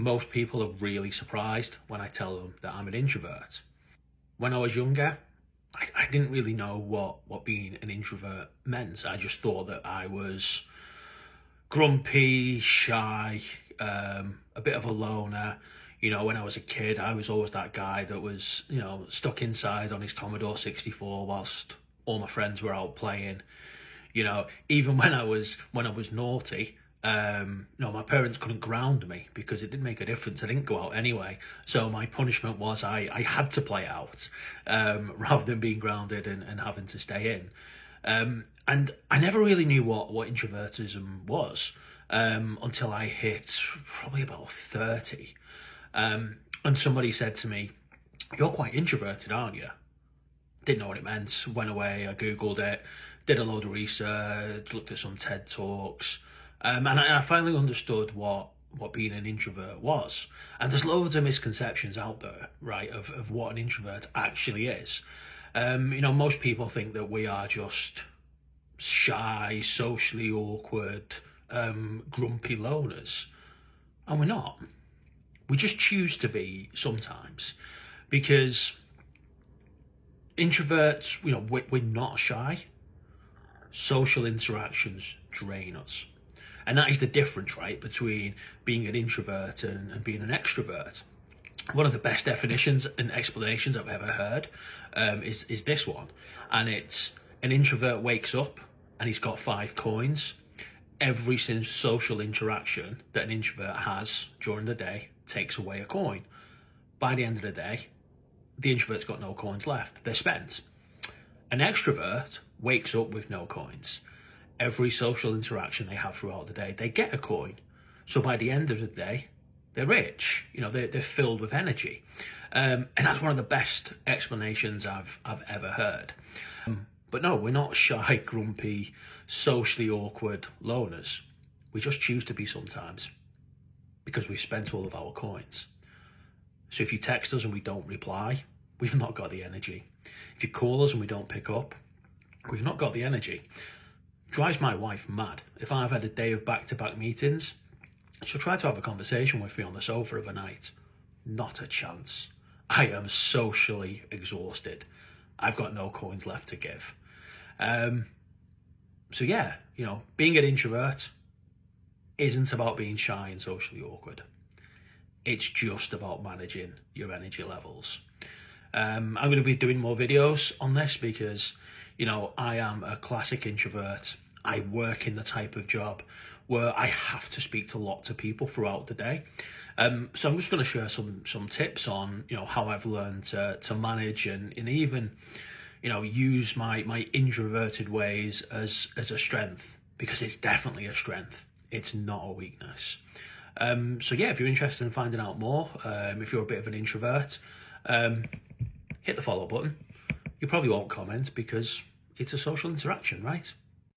Most people are really surprised when I tell them that I'm an introvert. When I was younger, I didn't really know what being an introvert meant. I just thought that I was grumpy, shy, a bit of a loner. You know, when I was a kid, I was always that guy that was, stuck inside on his Commodore 64 whilst all my friends were out playing. You know, even when I was naughty, my parents couldn't ground me because it didn't make a difference. I didn't go out anyway. So my punishment was I had to play out rather than being grounded and having to stay in. And I never really knew what introvertism was until I hit probably about 30. And somebody said to me, "You're quite introverted, aren't you?" Didn't know what it meant. Went away, I Googled it, did a load of research, looked at some TED Talks. And I finally understood what being an introvert was. And there's loads of misconceptions out there, right, of what an introvert actually is. Most people think that we are just shy, socially awkward, grumpy loners. And we're not. We just choose to be sometimes. Because introverts, we're not shy. Social interactions drain us. And that is the difference, right, between being an introvert and being an extrovert. One of the best definitions and explanations I've ever heard is this one. And it's an introvert wakes up and he's got 5 coins. Every social interaction that an introvert has during the day takes away a coin. By the end of the day, the introvert's got no coins left. They're spent. An extrovert wakes up with no coins. Every social interaction they have throughout the day, they get a coin. So by the end of the day, they're rich. They're filled with energy. And that's one of the best explanations I've ever heard. But no, we're not shy, grumpy, socially awkward loners. We just choose to be sometimes because we've spent all of our coins. So if you text us and we don't reply, we've not got the energy. If you call us and we don't pick up, we've not got the energy. Drives my wife mad. If I've had a day of back-to-back meetings, she'll try to have a conversation with me on the sofa of a night. Not a chance. I am socially exhausted. I've got no coins left to give. So yeah, being an introvert isn't about being shy and socially awkward. It's just about managing your energy levels. I'm going to be doing more videos on this because, I am a classic introvert. I work in the type of job where I have to speak to lots of people throughout the day. So I'm just going to share some tips on, how I've learned to manage and even, use my introverted ways as a strength, because it's definitely a strength. It's not a weakness. So yeah, if you're interested in finding out more, if you're a bit of an introvert, hit the follow button. You probably won't comment because it's a social interaction, right?